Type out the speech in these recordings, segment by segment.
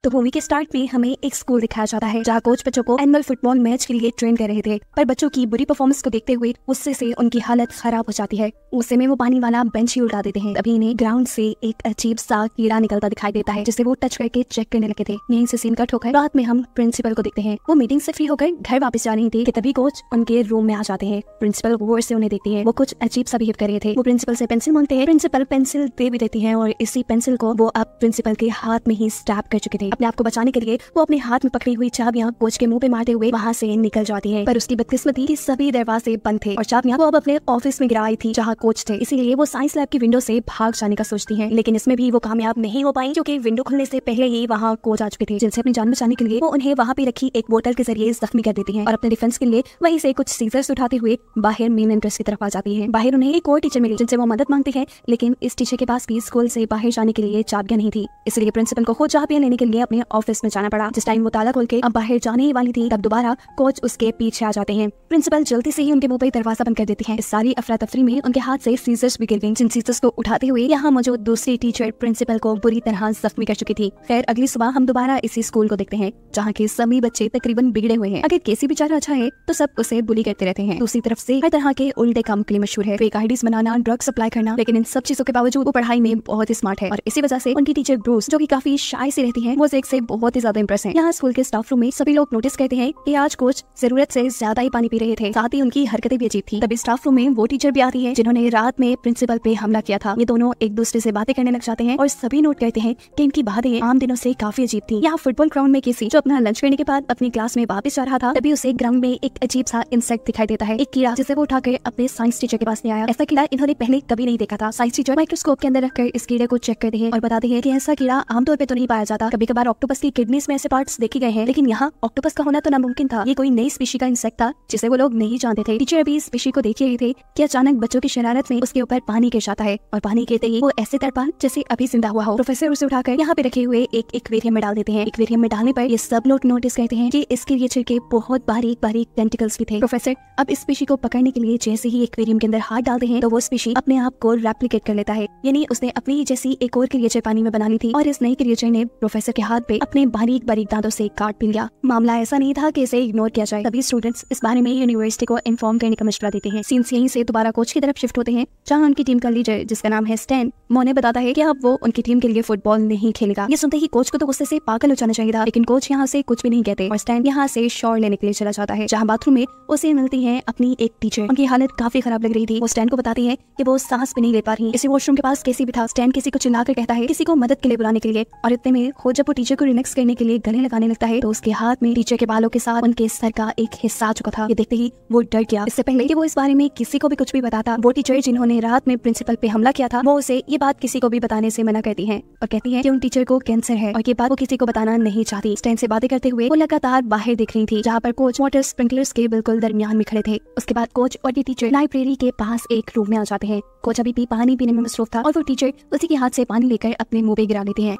तो मूवी के स्टार्ट में हमें एक स्कूल दिखाया जाता है जहाँ कोच बच्चों को एनुअल फुटबॉल मैच के लिए ट्रेन कर रहे थे, पर बच्चों की बुरी परफॉर्मेंस को देखते हुए गुस्से से उनकी हालत खराब हो जाती है। गुस्से में वो पानी वाला बेंच ही उल्टा देते हैं। तभी इन्हें ग्राउंड से एक अजीब सा कीड़ा निकलता दिखाई देता है, जिसे वो टच करके चेक करने लगे थे। यहीं से सीन कट होकर रात में हम प्रिंसिपल को देखते हैं। वो मीटिंग से फ्री होकर घर वापस जा रही थी कि तभी कोच उनके रूम में आ जाते हैं। प्रिंसिपल गौर से उन्हें देखती है। वो कुछ अजीब सा बिहेव कर रहे थे। वो प्रिंसिपल से पेंसिल मांगते हैं। प्रिंसिपल पेंसिल दे भी देती है और इसी पेंसिल को वो अब प्रिंसिपल के हाथ में ही स्टैब कर चुके थे। अपने आप को बचाने के लिए वो अपने हाथ में पकड़ी हुई चाबियां कोच के मुंह पे मारते हुए वहाँ से निकल जाती है, पर उसकी बदकिस्मती कि सभी दरवाजे बंद थे और चाबियां वो अब अपने ऑफिस में गिराई थी जहाँ कोच थे। इसीलिए वो साइंस लैब की विंडो से भाग जाने का सोचती है, लेकिन इसमें भी वो कामयाब नहीं हो पाई क्योंकि विंडो खुलने से पहले ही वहाँ कोच आ चुके थे, जिनसे अपनी जान बचाने के लिए वो उन्हें वहाँ पे रखी एक बोतल के जरिए जख्मी कर देती है और अपने डिफेंस के लिए वहीं से कुछ सीजर्स उठाते हुए बाहर मेन एंट्रेंस की तरफ आ जाती है। बाहर उन्हें एक और टीचर मिली जिनसे वो मदद मांगती है, लेकिन इस टीचर के पास भी स्कूल से बाहर जाने के लिए चाबियां नहीं थी, इसलिए प्रिंसिपल को खुद चाबियां लेने के लिए अपने ऑफिस में जाना पड़ा। जिस टाइम वो ताला खोल के अब बाहर जाने ही वाली थी, तब दोबारा कोच उसके पीछे आ जाते हैं। प्रिंसिपल जल्दी से ही उनके मुंह पर दरवाजा बंद कर देती है। इस सारी अफरा तफरी में उनके हाथ से सीजर्स भी गिर गई, जिन सीजर्स को उठाते हुए यहाँ मौजूद दूसरी टीचर प्रिंसिपल को बुरी तरह जख्मी कर चुकी थी। खैर अगली सुबह हम दोबारा इसी स्कूल को देखते हैं जहाँ के सभी बच्चे तकरीबन बिगड़े हुए हैं। अगर केसी बेचारा अच्छा है तो सब उसे बुली करते रहते हैं। दूसरी तरफ से हर तरह के उल्टे काम के लिए मशहूर है, फेक आईडीज बनाना, ड्रग सप्लाई करना, लेकिन इन सब चीजों के बावजूद वो पढ़ाई में बहुत ही स्मार्ट है और इसी वजह से उनकी टीचर ब्रूस, जो कि काफी शाय से रहती है, वो ज़ेक से बहुत ही ज्यादा इंप्रेस है। यहाँ स्कूल के स्टाफ रूम में सभी लोग नोटिस करते हैं कि आज कोच जरूरत से ज्यादा ही पानी पी रहे थे, साथ ही उनकी हरकतें भी अजीब थी। तभी स्टाफ रूम में वो टीचर भी आती है जिन्होंने रात में प्रिंसिपल पे हमला किया था। ये दोनों एक दूसरे से बातें करने लग जाते हैं और सभी नोट करते हैं कि इनकी बातें आम दिनों से काफी अजीब थी। यहाँ फुटबॉल ग्राउंड में केसी, जो अपना लंच करने के बाद अपनी क्लास में वापस जा रहा था, तभी उसे ग्राउंड में एक अजीब सा इंसेक्ट दिखाई देता है, एक कीड़ा, जिसे वो उठाकर अपने साइंस टीचर के पास ले आया। ऐसा कीड़ा इन्होंने पहले कभी नहीं देखा था। साइंस टीचर माइक्रोस्कोप के अंदर रखकर इस कीड़े को चेक करते हैं और बताते हैं कि ऐसा कीड़ा आमतौर पे तो नहीं पाया जाता। कभी कभार ऑक्टोपस की किडनीज में ऐसे पार्ट्स देखे गए हैं, लेकिन यहाँ ऑक्टोपस का होना तो नामुमकिन था। ये कोई नई स्पीशी का इंसेक्ट था जिसे वो लोग नहीं जानते थे। टीचर अभी इस स्पीशी को देख रहे थे कि अचानक बच्चों की शरारत में उसके ऊपर पानी गिर जाता है और पानी गिरते ही वो ऐसे तड़पा जैसे अभी जिंदा हुआ हो। प्रोफेसर उसे उठाकर यहाँ पे रखे हुए एक एक्वेरियम में डाल देते हैं। एक्वेरियम में डालने पर ये सब लोग नोटिस करते हैं कि इस क्रिएचर के बहुत बारीक बारीक टेंटिकल्स भी थे। प्रोफेसर अब इस स्पीशी को पकड़ने के लिए जैसे ही एक्वेरियम के अंदर हाथ डालते हैं तो वो स्पीशी अपने आप को रेप्लिकेट कर लेता है, यानी उसने अपनी ही जैसी एक और क्रिएचर पानी में बना ली थी और इस नई क्रिएचर ने प्रोफेसर के हाथ पे अपने बारीक बारीक दांतों से काट भी लिया। मामला ऐसा नहीं था कि इसे इग्नोर किया जाए। तभी स्टूडेंट्स इस बारे में यूनिवर्सिटी को इन्फॉर्म करने का मशवरा देते हैं। सीन्स यहीं से दोबारा कोच की तरफ शिफ्ट होते हैं जहाँ उनकी टीम का लीडर, जिसका नाम है स्टैन, मोने बताता है कि अब वो उनकी टीम के लिए फुटबॉल नहीं खेलेगा। ये सुनते ही कोच को तो गुस्से से पागल हो जाना चाहिए था, लेकिन कोच यहाँ से कुछ भी नहीं कहते और स्टैन यहाँ से शॉर लेने के लिए चला जाता है, जहाँ बाथरूम में उसे मिलती है अपनी एक टीचर। उनकी हालत काफी खराब लग रही थी। वो स्टैन को बताती है कि वो सांस भी नहीं ले पा रही। इसी वॉशरूम के पास केसी भी था। स्टैन किसी को चिल्लाकर कहता है किसी को मदद के लिए बुलाने के लिए, और इतने में खुद जब वो टीचर को रिलैक्स करने के लिए गले लगाने लगता है तो उसके हाथ में टीचर के बालों के साथ उनके सर का एक हिस्सा आ चुका था। ये देखते ही वो डर गया। इससे पहले कि वो इस बारे में किसी को भी कुछ भी बताता, वो टीचर जिन्होंने रात में प्रिंसिपल पे हमला किया था, वो उसे ये बात किसी को भी बताने से मना करती है और कहती है कि उन टीचर को कैंसर है और ये बात वो किसी को बताना नहीं चाहती। स्टैन से बातें करते हुए वो लगातार बाहर दिख रही थी, जहाँ पर कोच वाटर स्प्रिंकलर्स के बिल्कुल दरमियान में खड़े थे। उसके बाद कोच और ये टीचर लाइब्रेरी के पास एक रूम में आ जाते हैं। कोच अभी भी पानी पीने में मसरूफ था और वो टीचर उसी के हाथ से पानी लेकर अपने मुंह पे गिरा लेते हैं।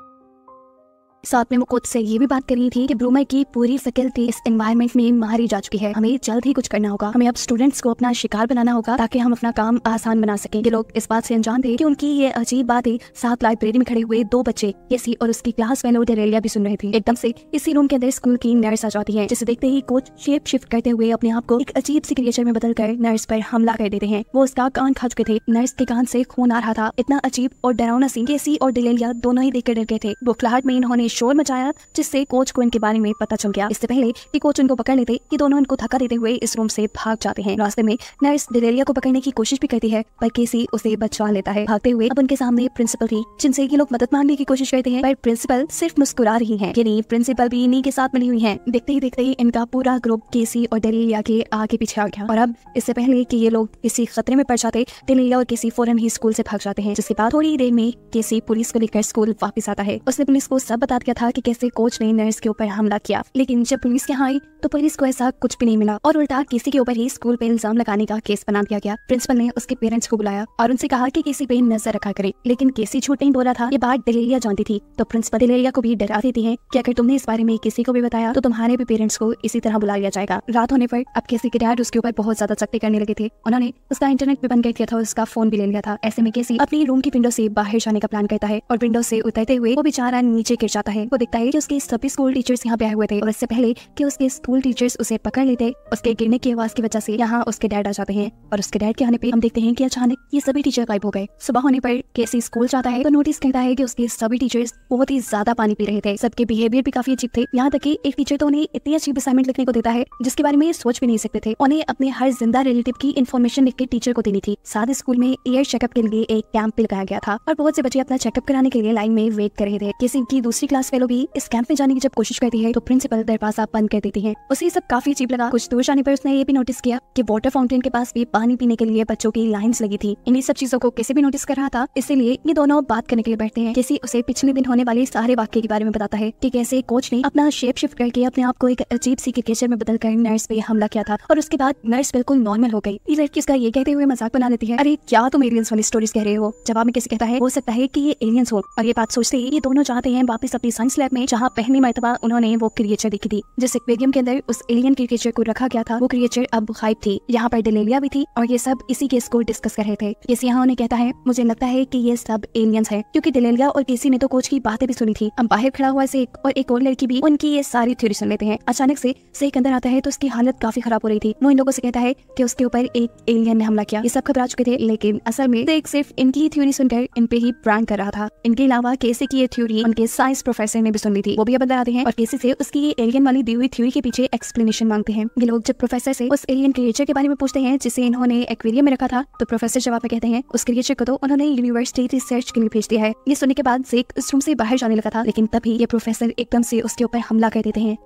साथ में वो कोच से ये भी बात कर रही थी कि ब्रूमर की पूरी फैकल्टी इस एनवायरनमेंट में मारी जा चुकी है। हमें जल्द ही कुछ करना होगा। हमें अब स्टूडेंट्स को अपना शिकार बनाना होगा ताकि हम अपना काम आसान बना सकें। ये लोग इस बात से अनजान थे कि उनकी ये अजीब बातें साथ लाइब्रेरी में खड़े हुए दो बच्चे केसी और उसकी क्लास फेलो डेरेलिया भी सुन रहे थे। एकदम से इसी रूम के अंदर स्कूल की नर्स आ जाती है, जिसे देखते ही कोच शेप शिफ्ट करते हुए अपने आप को एक अजीब सी क्रिएचर में बदलकर नर्स पर हमला कर देते हैं। वो उसका कान खा चुके थे। नर्स के कान से खून आ रहा था। इतना अजीब और डरावना सीन केसी और डेरेलिया दोनों ही देखकर डर गए थे। बुखलाहट में इन्होंने शोर मचाया जिससे कोच को इनके बारे में पता चल गया। इससे पहले कि कोच उनको पकड़ लेते, ये दोनों इनको धक्का देते हुए इस रूम से भाग जाते हैं। रास्ते में नर्स डेरेलिया को पकड़ने की कोशिश भी करती है, पर केसी उसे बचा लेता है। भागते हुए अब उनके सामने प्रिंसिपल थी, जिनसे ये लोग मदद मांगने की कोशिश करते हैं, पर प्रिंसिपल सिर्फ मुस्कुरा रही है, यानी प्रिंसिपल भी इन्हीं के साथ मिली हुई है। देखते ही इनका पूरा ग्रुप केसी और डेरेलिया के आगे पीछे आ गया और अब इससे पहले कि ये लोग किसी खतरे में पड़ जाते, डेरेलिया और केसी फौरन ही स्कूल से भाग जाते हैं। जिसके बाद थोड़ी देर में केसी पुलिस को लेकर स्कूल वापस आता है। उसने पुलिस को सब बता दिया था कि कैसे कोच ने नर्स के ऊपर हमला किया, लेकिन जब पुलिस यहाँ आई तो पुलिस को ऐसा कुछ भी नहीं मिला और उल्टा किसी के ऊपर ही स्कूल पे इल्जाम लगाने का केस बना दिया गया। प्रिंसिपल ने उसके पेरेंट्स को बुलाया और उनसे कहा कि किसी पे नजर रखा करे, लेकिन केसी झूठ नहीं बोला था। ये बात डेरेलिया जानती थी, तो प्रिंसिपल डेरेलिया को भी डरा देती है कि अगर तुमने इस बारे में किसी को भी बताया तो तुम्हारे भी पेरेंट्स को इसी तरह बुला लिया जाएगा। रात होने पर अब केसी के डैड उसके ऊपर बहुत ज्यादा सख्ती करने लगे थे। उन्होंने उसका इंटरनेट भी बंद कर दिया था और उसका फोन भी ले लिया था। ऐसे में केसी अपनी रूम की विंडो से बाहर जाने का प्लान करता है और विंडो से उतरते हुए वो बेचारा नीचे गिर जाता है। है वो देखता है कि उसके सभी स्कूल टीचर्स यहाँ पे आए हुए थे और इससे पहले कि उसके स्कूल टीचर्स उसे पकड़ लेते, उसके गिरने की आवाज की वजह से यहाँ उसके डैड आ जाते हैं और उसके डैड के आने पे हम देखते हैं कि अचानक ये सभी टीचर गायब हो गए। सुबह होने पर केसी स्कूल जाता है तो नोटिस करता है कि उसके सभी टीचर्स बहुत ही ज्यादा पानी पी रहे थे। सबके बिहेवियर भी काफी अजीब थे, यहाँ तक कि एक टीचर तो उन्हें इतनी अजीब असाइनमेंट लिखने को देता है जिसके बारे में सोच भी नहीं सकते थे। उन्हें अपने हर जिंदा रिलेटिव की इन्फॉर्मेशन लिख के टीचर को देनी थी। साथ स्कूल में एयर चेकअप के लिए एक कैंप भी लगाया गया था और बहुत से बच्चे अपना चेकअप कराने के लिए लाइन में वेट कर रहे थे। किसी की दूसरी क्लास फेलो भी इस कैंप में जाने की जब कोशिश करती है तो प्रिंसिपल दरवाजा बंद कर देती है। उसे सब काफी अजीब लगा। कुछ दूर जाने पर उसने ये भी नोटिस किया कि वाटर फाउंटेन के पास भी पानी पीने के लिए बच्चों की लाइंस लगी थी। इन्हीं सब चीजों को किसी भी नोटिस कर रहा था, इसीलिए ये दोनों बात करने के लिए बैठते हैं। किसी उसे पिछले दिन होने वाले सारे वाक्य के बारे में बताता है कि कैसे कोच ने अपना शेप शिफ्ट करके अपने आप को एक अजीब सी क्रिकेचर में बदलकर नर्स पे हमला किया था और उसके बाद नर्स बिल्कुल नॉर्मल हो गई। ये लड़की इसका ये कहते हुए मजाक बना लेती है, अरे क्या तुम एलियंस वाली स्टोरीज कह रहे हो। जवाब में किसी कहता है हो सकता है कि ये एलियंस हो। और ये बात सोचते ही ये दोनों जाते हैं वापस अपनी साइंस लैब में जहाँ पहली मर्तबा उन्होंने वो क्रिएचर देखी थी। जिस एक्वेरियम के अंदर उस एलियन क्रिएचर को रखा गया था वो क्रिएचर अब गायब थी। यहाँ पर डेलेलिया भी थी और ये सब इसी केस को डिस्कस कर रहे थे। केसी यहाँ उन्हें कहता है मुझे लगता है कि ये सब एलियंस है, क्योंकि डेलेलिया और केसी ने तो कोच की बातें भी सुनी थी। अब बाहर खड़ा हुआ सेक और एक और लड़की भी उनकी ये सारी थ्योरी सुन लेते हैं। अचानक से सेक अंदर आता है तो उसकी हालत काफी खराब हो रही थी। वो इन लोगों से कहता है कि उसके ऊपर एक एलियन ने हमला किया। ये सब घबरा चुके थे, लेकिन असल में सेक सिर्फ इनकी थ्योरी सुनकर इन पे ही प्रैंक कर रहा था। इनके अलावा केसी की ये थ्योरी उनके साइंस प्रोफेसर ने भी सुन ली थी। वो भी अब अंदर आते हैं और केसी से उसकी ये एलियन वाली दी हुई थ्योरी के पीछे एक्सप्लेनेशन मांगते हैं। ये लोग जब प्रोफेसर से उस एलियन क्रिएचर के बारे में पूछते हैं जिसे इन्होंने एक्वेरियम में रखा था तो प्रोफेसर जवाब में कहते हैं उस क्रिएचर को तो उन्होंने यूनिवर्सिटी रिसर्च के लिए भेज दिया है। ये सुनने के बाद सेक इस रूम से बाहर जाने लगा था, लेकिन तभी ये प्रोफेसर एकदम से उसके ऊपर हमला कर देते हैं।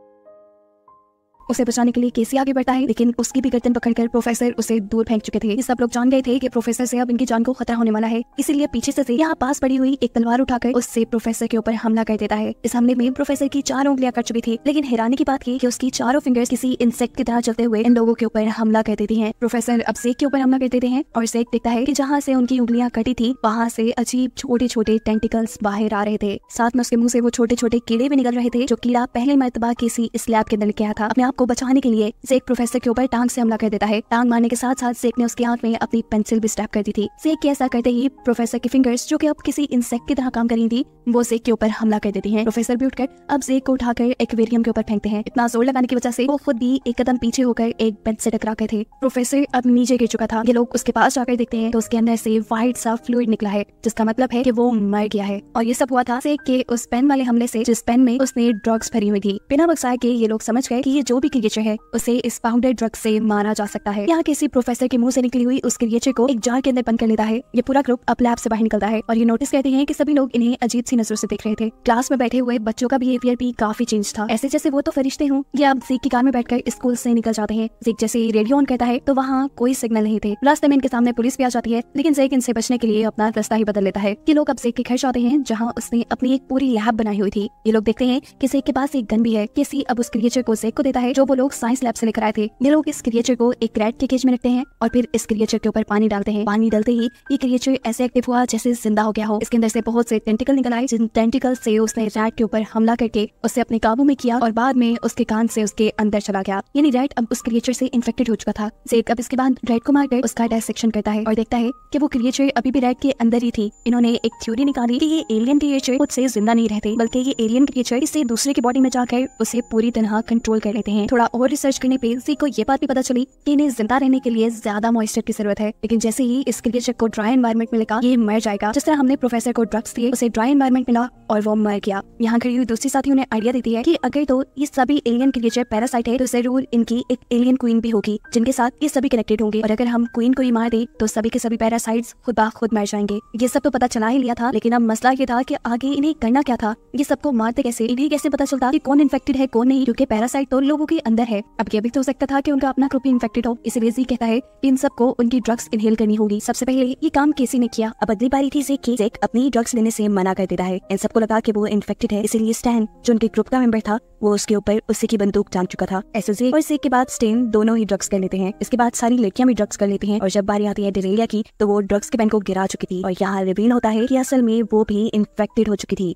उसे बचाने के लिए केसी आगे बढ़ता है, लेकिन उसकी भी गर्दन पकड़कर प्रोफेसर उसे दूर फेंक चुके थे। ये सब लोग जान गए थे कि प्रोफेसर से अब इनकी जान को खतरा होने वाला है, इसीलिए पीछे से यहाँ पास पड़ी हुई एक तलवार उठाकर उससे प्रोफेसर के ऊपर हमला कर देता है। इस हमले में प्रोफेसर की 4 उंगलियां कट चुकी थी, लेकिन हैरानी की बात कि उसकी चारों फिंगर्स किसी इंसेक्ट की तरह चलते हुए इन लोगों के ऊपर हमला कर देती है। प्रोफेसर अब सेक के ऊपर हमला कर देते हैं और सेक देखता है कि जहाँ से उनकी उंगलियां कटी थी वहाँ से अजीब छोटे छोटे टेंटिकल्स बाहर आ रहे थे। साथ में उसके मुंह से वो छोटे छोटे कीड़े भी निकल रहे थे, जो कीड़ा पहले मर्तबा किसी इस लैब के अंदर लेके आया था। अपने आप को बचाने के लिए सेक प्रोफेसर के ऊपर टांग से हमला कर देता है। टांग मारने के साथ साथ सेक ने उसकी आंख में अपनी पेंसिल भी स्टैब कर दी थी। सेक के ऐसा करते ही प्रोफेसर की फिंगर्स, जो कि अब किसी इंसेक्ट की तरह काम कर रही थी, वो सेक के ऊपर हमला कर देती हैं। प्रोफेसर भी उठकर अब सेक को उठाकर एक्वेरियम के ऊपर फेंकते हैं। इतना जोर लगाने की वजह से वो खुद भी एक कदम पीछे होकर एक बेंच से टकरा गए थे। प्रोफेसर अब नीचे गिर चुका था। ये लोग उसके पास जाकर देखते हैं तो उसके अंदर से व्हाइट सा फ्लूइड निकला है, जिसका मतलब है कि वो मर गया है। और ये सब हुआ था सेक के उस पेन वाले हमले से, जिस पेन में उसने ड्रग्स भरी हुई थी। बिना बक्साए के ये लोग समझ गए कि ये जो भी क्रिएचर है उसे इस पाउडर ड्रग से मारा जा सकता है। यहाँ किसी प्रोफेसर के मुंह से निकली हुई उस क्रिएचर को एक जार के अंदर बंद कर लेता है। ये पूरा ग्रुप अब लैब से बाहर निकलता है और ये नोटिस करते हैं कि सभी लोग इन्हें अजीब सी नजरों से देख रहे थे। क्लास में बैठे हुए बच्चों का बिहेवियर भी काफी चेंज था, ऐसे जैसे वो तो फरिश्ते हों। ये अब ज़ेक की कार में बैठकर स्कूल से निकल जाते हैं। ज़ेक जैसे ही रेडियो ऑन करता है तो वहाँ कोई सिग्नल नहीं थे। रास्ते में इनके सामने पुलिस भी आ जाती है, लेकिन ज़ेक इनसे बचने के लिए अपना रास्ता ही बदल लेता है। ये लोग अब ज़ेक के घर जाते हैं जहाँ उसने अपनी एक पूरी लैब बनाई हुई थी। ये लोग देखते हैं कि ज़ेक के पास एक गन भी है। किसी अब उस क्रिएचर को ज़ेक को देता है जो वो लोग साइंस लैब से लेकर आए थे। ये लोग इस क्रिएचर को एक रैट के केज में रखते हैं और फिर इस क्रिएचर के ऊपर पानी डालते हैं। पानी डालते ही ये क्रिएचर ऐसे एक्टिव हुआ जैसे जिंदा हो गया हो। इसके अंदर से बहुत से टेंटिकल निकल आए, जिन टेंटिकल से उसने रैट के ऊपर हमला करके उसे अपने काबू में किया और बाद में उसके कान से उसके अंदर चला गया। यानी रैट अब उस क्रिएचर से इन्फेक्टेड हो चुका था। ज़ेक अब इसके बाद रैट को मारकर उसका डायसेक्शन करता है और देखता है कि वो क्रिएचर अभी भी रैट के अंदर ही थी। इन्होंने एक थ्योरी निकाली कि ये एलियन क्रिएचर खुद से जिंदा नहीं रहते, बल्कि ये एलियन क्रिएचर इससे दूसरे की बॉडी में जाकर उसे पूरी तरह कंट्रोल कर लेते हैं। थोड़ा और रिसर्च करने पे ज़ेक को ये बात भी पता चली कि इन्हें जिंदा रहने के लिए ज्यादा मॉइस्चर की जरूरत है, लेकिन जैसे ही इस क्रिएचर को ड्राई एनवायरनमेंट में लगा ये मर जाएगा। जिस तरह हमने प्रोफेसर को ड्रग्स दिए उसे ड्राई एनवायरनमेंट मिला और वो मर गया। यहाँ खड़ी हुई दूसरी साथी उन्हें आइडिया देती है कि अगर तो ये सभी एलियन क्रिएचर पैरासाइट है तो जरूर इनकी एक एलियन क्वीन भी होगी जिनके साथ ये सभी कनेक्टेड होंगे, और अगर हम क्वीन को ही मार दे तो सभी के सभी पैरासाइट्स खुद ब खुद मर जाएंगे। ये सब तो पता चला ही लिया था, लेकिन अब मसला ये था कि आगे इन्हें करना क्या था। ये सबको मारते कैसे, इन्हें कैसे पता चलता कि कौन इन्फेक्टेड है कौन नहीं, क्योंकि पैरासाइट तो लोगों के अंदर है। अब ये भी तो हो सकता था कि उनका अपना ग्रुप इन्फेक्टेड हो, इसलिए ज़ेक कहता है कि इन सबको उनकी ड्रग्स इनहेल करनी होगी। सबसे पहले ये काम केसी ने किया। अब अगली बारी थी ज़ेक की। ज़ेक अपनी ड्रग्स लेने से मना कर देता है। इन सबको लगा कि वो इन्फेक्टेड है, इसलिए स्टैन जो उनके ग्रुप का मेंबर था वो उसके ऊपर उसी की बंदूक टांग चुका था। ऐसे ज़ेक और ज़ेक के बाद स्टेन दोनों ही ड्रग्स कर लेते हैं। इसके बाद सारी लड़कियां भी ड्रग्स कर लेती हैं और जब बारी आती है डेलेलिया की तो वो ड्रग्स के पेन को गिरा चुकी थी और यहाँ रिवील होता है कि असल में वो भी इन्फेक्टेड हो चुकी थी।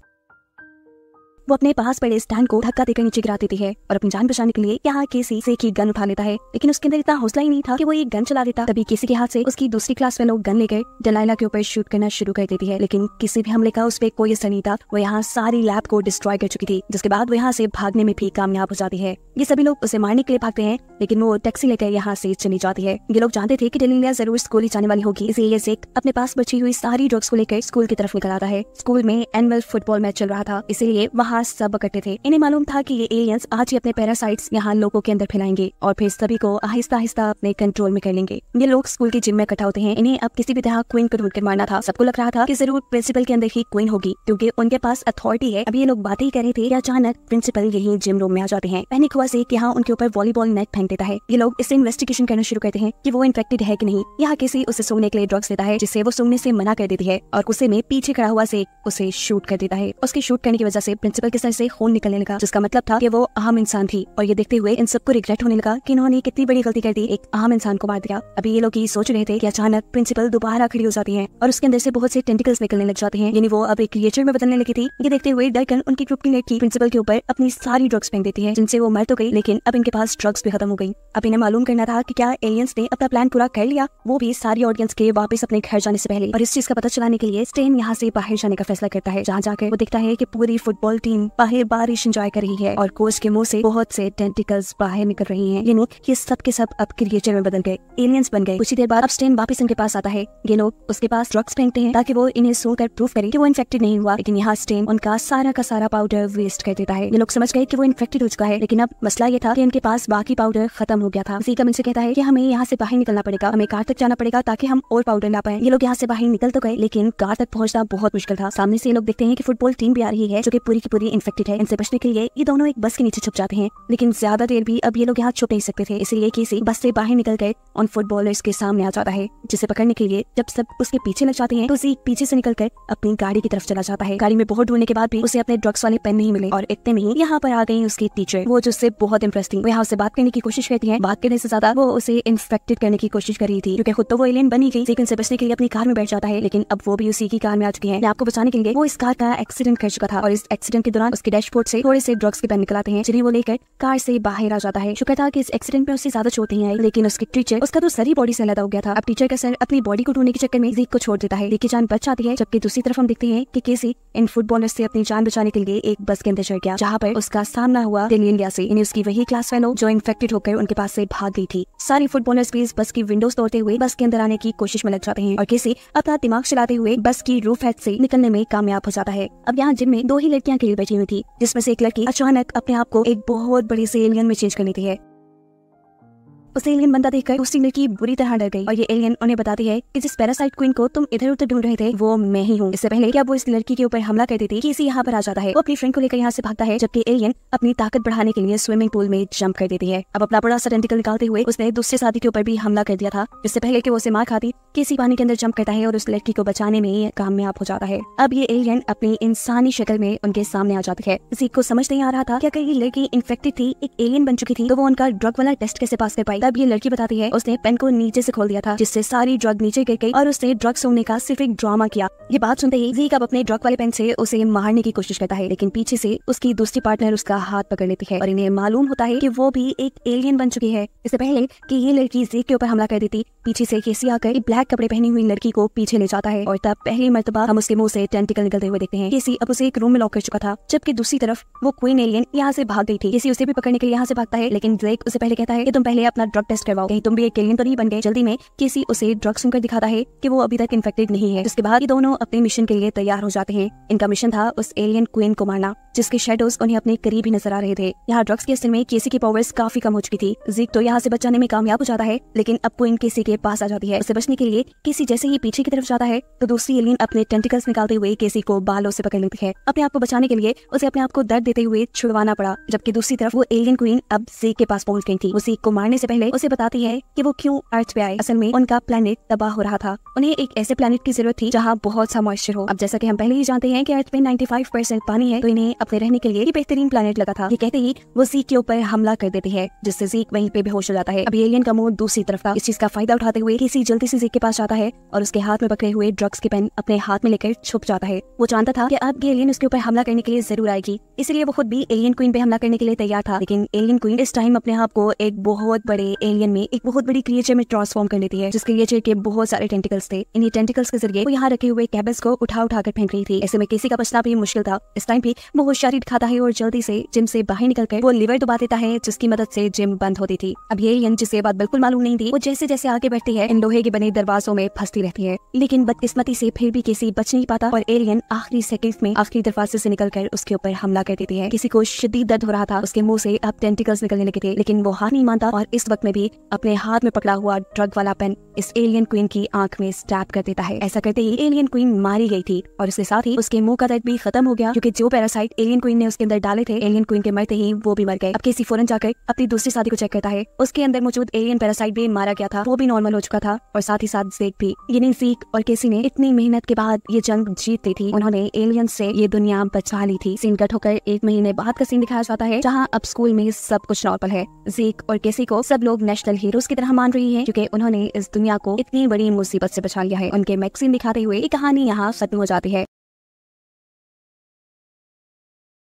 वो अपने पास पड़े स्टैंड को धक्का देकर नीचे गिरा देती है और अपनी जान बचाने के लिए यहाँ केसी से की गन उठा लेता है, लेकिन उसके अंदर इतना हौसला ही नहीं था कि वो एक गन चला देता। तभी केसी के हाथ से उसकी दूसरी क्लास फेलो गन लेकर डेलाइला के ऊपर शूट करना शुरू कर देती है, लेकिन किसी भी हमले का उस पर कोई असर नहीं था। वो यहाँ सारी लैब को डिस्ट्रॉय कर चुकी थी, जिसके बाद वो यहाँ से भागने में भी कामयाब हो जाती है। ये सभी लोग उसे मारने के लिए भागते हैं, लेकिन वो टैक्सी लेकर यहाँ से चली जाती है। ये लोग जानते थे कि डेलाइला जरूर स्कूल ही जाने वाली होगी, इसलिए ज़ेक अपने पास बची हुई सारी ड्रग्स को लेकर स्कूल की तरफ निकल आता है। स्कूल में एनुअल फुटबॉल मैच चल रहा था, इसीलिए वहाँ सब इकट्ठे थे। इन्हें मालूम था कि ये एलियंस आज ही अपने पैरासाइट्स यहाँ लोगों के अंदर फैलाएंगे और फिर सभी को आहिस्ता आहिस्ता अपने कंट्रोल में कर लेंगे। ये लोग स्कूल के जिम में इकट्ठा होते हैं। इन्हें अब किसी भी तरह क्वीन को ढूंढकर मारना था। सबको लग रहा था कि जरूर प्रिंसिपल के अंदर ही क्वीन होगी, क्योंकि उनके पास अथॉरिटी है। अभी ये लोग बातें ही कर रहे थे कि अचानक प्रिंसिपल यही जिम रूम में आ जाते हैं। पैनिक हुआ ज़ेक यहाँ उनके ऊपर वॉलीबॉल नेट फेंक देता है। ये लोग इससे इन्वेस्टिगेशन करना शुरू करते हैं कि वो इन्फेक्टेड है कि नहीं। यहाँ किसी उसे सूंघने के लिए ड्रग्स देता है, जिससे वो सूंघने से मना कर देती है और गुस्से में पीछे खड़ा हुआ ज़ेक उसे शूट कर देता है। उसके शूट करने की वजह से प्रिंसिपल के सर से खून निकलने लगा, जिसका मतलब था कि वो आम इंसान थी। और ये देखते हुए इन सबको रिग्रेट होने लगा कि इन्होंने कितनी बड़ी गलती कर दी, एक आम इंसान को मार दिया। अभी ये लोग ये सोच रहे थे कि अचानक प्रिंसिपल दोबारा खड़ी हो जाती है और उसके अंदर से बहुत से टेंटिकल्स निकलने लग जाते हैं, यानी वो अब एक क्रिएचर में बदलने लगी थी। ये देखते हुए डरकन उनकी ग्रुप की लड़की प्रिंसिपल के ऊपर अपनी सारी ड्रग्स फेंक देती है, जिनसे वो मर तो गई, लेकिन अब इनके पास ड्रग्स भी खत्म हो गई। अब इन्हें मालूम करना था कि क्या एलियंस ने अपना प्लान पूरा कर लिया, वो भी सारी ऑडियंस के वापस अपने घर जाने से पहले। और इस चीज का पता चलाने के लिए स्टेन यहाँ से बाहर जाने का फैसला करता है, जहाँ जाकर वो देखता है कि पूरी फुटबॉल टीम बाहर बारिश एंजॉय कर रही है और कोच के मुंह से बहुत से टेंटिकल्स बाहर निकल रही हैं। यानी ये सब के सब अब क्रिएचर में बदल गए, एलियंस बन गए। कुछ ही देर बाद अब स्टेन वापस इनके पास आता है। ये लोग उसके पास ड्रग्स फेंकते हैं ताकि वो इन्हें सूंघकर प्रूफ करे कि वो इन्फेक्टेड नहीं हुआ, लेकिन यहाँ स्टेन उनका सारा का सारा पाउडर वेस्ट कर देता है। ये लोग समझ गए कि वो इन्फेक्टेड हो चुका है, लेकिन अब मसला ये था कि इनके पास बाकी पाउडर खत्म हो गया था। ज़ेक इनसे कहता है कि हमें यहाँ से बाहर निकलना पड़ेगा, हमें कार तक जाना पड़ेगा ताकि हम और पाउडर ला पाए। ये लोग यहाँ से बाहर निकल तो गए, लेकिन कार तक पहुंचना बहुत मुश्किल था। सामने से ये लोग देखते हैं कि फुटबॉल टीम भी आ रही है, जो कि पूरी की पूरी इन्फेक्टेड है। इनसे बचने के लिए ये दोनों एक बस के नीचे छुप जाते हैं, लेकिन ज्यादा देर भी अब ये लोग यहाँ छुप नहीं सकते थे, इसलिए केसी बस से बाहर निकल गए उन फुटबॉलर्स के सामने आ जाता है, जिसे पकड़ने के लिए जब सब उसके पीछे लग जाते हैं तो ज़ेक पीछे से निकलकर अपनी गाड़ी की तरफ चला जाता है। गाड़ी में बहुत ढूंढने के बाद भी उसे अपने ड्रग्स वाले पेन नहीं मिले और इतने में ही यहाँ पर आ गई उसकी टीचर, वो जो उससे बहुत इंप्रेस थी। वो यहाँ उससे बात करने की कोशिश करती है, बात करने से ज्यादा वो उसे इन्फेक्टेड करने की कोशिश कर रही थी, क्योंकि खुद तो वो एलियन बनी गई। ज़ेक उनसे बचने के लिए अपनी कार में बैठ जाता है, लेकिन अब वो भी उसी की कार में आ चुकी है। आपको बचाने के लिए वो इस कार का एक्सीडेंट कर चुका था और इस एक्सीडेंट के दौरान उसके डैशबोर्ड से थोड़े से ड्रग्स के पेन निकल आते हैं, जिन्हें वो लेकर कार से बाहर आ जाता है। शुक्र था कि इस एक्सीडेंट में उससे ज्यादा चोट नहीं आई, लेकिन उसकी टीचर उसका तो सर ही बॉडी से अलग हो गया था। अब टीचर का सर अपनी बॉडी को ढूंढने के चक्कर में ज़ेक को छोड़ देता है। ज़ेक की जान बच जाती है, जबकि दूसरी तरफ हम देखते हैं कि केसी इन फुटबॉलर्स से अपनी जान बचाने के लिए एक बस के अंदर चढ़ गया, जहाँ पर उसका सामना हुआ डेलाइला से। इन्हें उसकी वही क्लास फेलो जो इन्फेक्टेड होकर उनके पास से भाग गई थी। सारी फुटबॉलर्स भी इस बस की विंडोज तोड़ते हुए बस के अंदर आने की कोशिश में लग जाते हैं और केसी अपना दिमाग चलाते हुए बस की रूफ हैच से निकलने में कामयाब हो जाता है। अब यहाँ जिम में दो ही लड़कियां अकेली बैठी हुई थी, जिसमें से एक लड़की अचानक अपने आप को एक बहुत बड़ी से एलियन में चेंज कर लेती है। उसे एलियन बनता देखकर दूसरी लड़की बुरी तरह डर गई और ये एलियन उन्हें बताती है कि जिस पैरासाइट क्वीन को तुम इधर उधर ढूंढ रहे थे वो मैं ही हूँ। इससे पहले क्या वो इस लड़की के ऊपर हमला कर देती, केसी यहाँ पर आ जाता है। वो अपनी फ्रेंड को लेकर यहाँ से भागता है, जबकि एलियन अपनी ताकत बढ़ाने के लिए स्विमिंग पूल में जंप कर देती है। अब अपना बड़ा सा टेंटिकल निकालते हुए उसने दूसरे साथी के ऊपर भी हमला कर दिया था, जिससे पहले कि वो उसे मार खाती। केसी पानी के अंदर जंप करता है और उस लड़की को बचाने में कामयाब हो जाता है। अब ये एलियन अपनी इंसानी शक्ल में उनके सामने आ जाती है। ज़ेक को समझ नहीं आ रहा था कि अगर ये लड़की इन्फेक्टेड थी, एक एलियन बन चुकी थी, तो वो उनका ड्रग वाला टेस्ट कैसे पास कर पाई। तब ये लड़की बताती है उसने पेन को नीचे से खोल दिया था, जिससे सारी ड्रग नीचे गिर गई और उसने ड्रग सूंघने का सिर्फ एक ड्रामा किया। ये बात सुनते ही ज़ेक अब अपने ड्रग वाले पेन से उसे मारने की कोशिश करता है, लेकिन पीछे से उसकी दूसरी पार्टनर उसका हाथ पकड़ लेती है और इन्हें मालूम होता है कि वो भी एक एलियन बन चुकी है। इससे पहले कि ये लड़की ज़ेक के ऊपर हमला कर देती, पीछे से केसी आकर ब्लैक कपड़े पहनी हुई लड़की को पीछे ले जाता है और तब पहली मर्तबा हम उसके मुंह से टेंटिकल निकलते हुए देखते हैं। केसी अब उसे एक रूम में लॉक कर चुका था, जबकि दूसरी तरफ वो क्वीन एलियन यहाँ से भाग गई थी। केसी उसे भी पकड़ने के लिए यहाँ से भागता है, लेकिन ज़ेक उसे पहले कहता है कि तुम पहले अपना ड्रग टेस्ट करवाओ, कहीं तुम भी एक एलियन तो नहीं बन गए। जल्दी में केसी उसे ड्रग सुनकर दिखाता है कि वो अभी तक इन्फेक्टेड नहीं है। उसके बाद ये दोनों अपने मिशन के लिए तैयार हो जाते हैं। इनका मिशन था उस एलियन क्वीन को मारना, जिसके शेडोज उन्हें अपने करीब ही नजर आ रहे थे। यहाँ ड्रग्स के असर में केसी की पावर्स काफी कम हो चुकी थी। ज़ेक तो यहाँ से बचाने में कामयाब हो जाता है, लेकिन अब क्वीन केसी के पास आ जाती है। उसे बचने के लिए केसी जैसे ही पीछे की तरफ जाता है तो दूसरी एलियन अपने टेंटिकल्स निकालते हुए केसी को बालों से पकड़ लेती है। अपने आप को बचाने के लिए उसे अपने आप को दर्द देते हुए छुड़वाना पड़ा, जबकि दूसरी तरफ वो एलियन क्वीन अब ज़ेक के पास पहुंच गई थी। वो ज़ेक को मारने से पहले उसे बताती है कि वो क्यों अर्थ पे आए। असल में उनका प्लेनेट तबाह हो रहा था, उन्हें एक ऐसे प्लेनेट की जरूरत थी जहाँ बहुत सा मॉइस्चर हो। अब जैसा कि हम पहले ही जानते हैं कि अर्थ में 95% पानी है, तो इन्हें अपने रहने के लिए बेहतरीन प्लेनेट लगा था। ये कहते ही वो ज़ेक के ऊपर हमला कर देती है, जिससे ज़ेक वहीं पे बेहोश हो जाता है। अब एलियन का मुंह दूसरी तरफ था। इस चीज का फायदा उठाते हुए केसी जल्दी से ज़ेक के पास जाता है और उसके हाथ में पकड़े हुए ड्रग्स की पेन अपने हाथ में लेकर छुप जाता है। वो जानता था कि अब एलियन उसके ऊपर हमला करने के लिए जरूर आएगी, इसलिए वो खुद भी एलियन क्वीन पे हमला करने के लिए तैयार था। लेकिन एलियन क्वीन इस टाइम अपने आप को एक बहुत बड़े एलियन में, एक बहुत बड़ी क्रिएचर में ट्रांसफॉर्म कर लेती है, जिस क्रिएचर के बहुत सारे टेंटिकल्स थे। इन्हीं टेंटिकल्स के जरिए वो यहाँ रखे हुए कैबल्स को उठा कर फेंक रही थी। ऐसे में किसी का बचना भी मुश्किल था। इस टाइम पे वो होशियारी दिखाता है और जल्दी से जिम से बाहर निकलकर वो लीवर दबा देता है, जिसकी मदद से जिम बंद होती थी। अब ये एलियन, जिसे बात बिल्कुल मालूम नहीं थी, वो जैसे जैसे आगे बढ़ती है इन लोहे के बने दरवाजों में फंसती रहती है। लेकिन बदकिस्मती से फिर भी किसी बच नहीं पाता और एलियन आखिरी सेकंड में आखिरी दरवाजे से निकलकर उसके ऊपर हमला कर देती है। किसी को शदीद दर्द हो रहा था, उसके मुंह से अब टेंटिकल्स निकलने लगे थे, लेकिन वो हार नहीं मानता और इस वक्त में भी अपने हाथ में पकड़ा हुआ ड्रग वाला पेन इस एलियन क्वीन की आंख में स्टैब कर देता है। ऐसा करते ही एलियन क्वीन मारी गई थी और उसके साथ ही उसके मुंह का दर्द भी खत्म हो गया, क्योंकि जो पैरासाइट एलियन क्वीन ने उसके अंदर डाले थे, एलियन क्वीन के मरते ही वो भी मर गए। अब केसी फौरन जाकर अपनी दूसरी शादी को चेक करता है। उसके अंदर मौजूद एलियन पैरासाइट भी मारा गया था, वो भी नॉर्मल हो चुका था और साथ ही साथ ज़ेक भी। यानी ज़ेक और केसी ने इतनी मेहनत के बाद ये जंग जीत ली थी। उन्होंने एलियन से ये दुनिया बचा ली थी। सीन कट होकर 1 महीने बाद का सीन दिखाया जाता है, जहाँ अब स्कूल में सब कुछ नॉर्मल है। ज़ेक और केसी को सब लोग नेशनल हीरोज की तरह मान रही है, क्योंकि उन्होंने इस दुनिया को इतनी बड़ी मुसीबत से बचा लिया है। उनके मैगजीन दिखाते हुए ये कहानी यहाँ खत्म हो जाती है।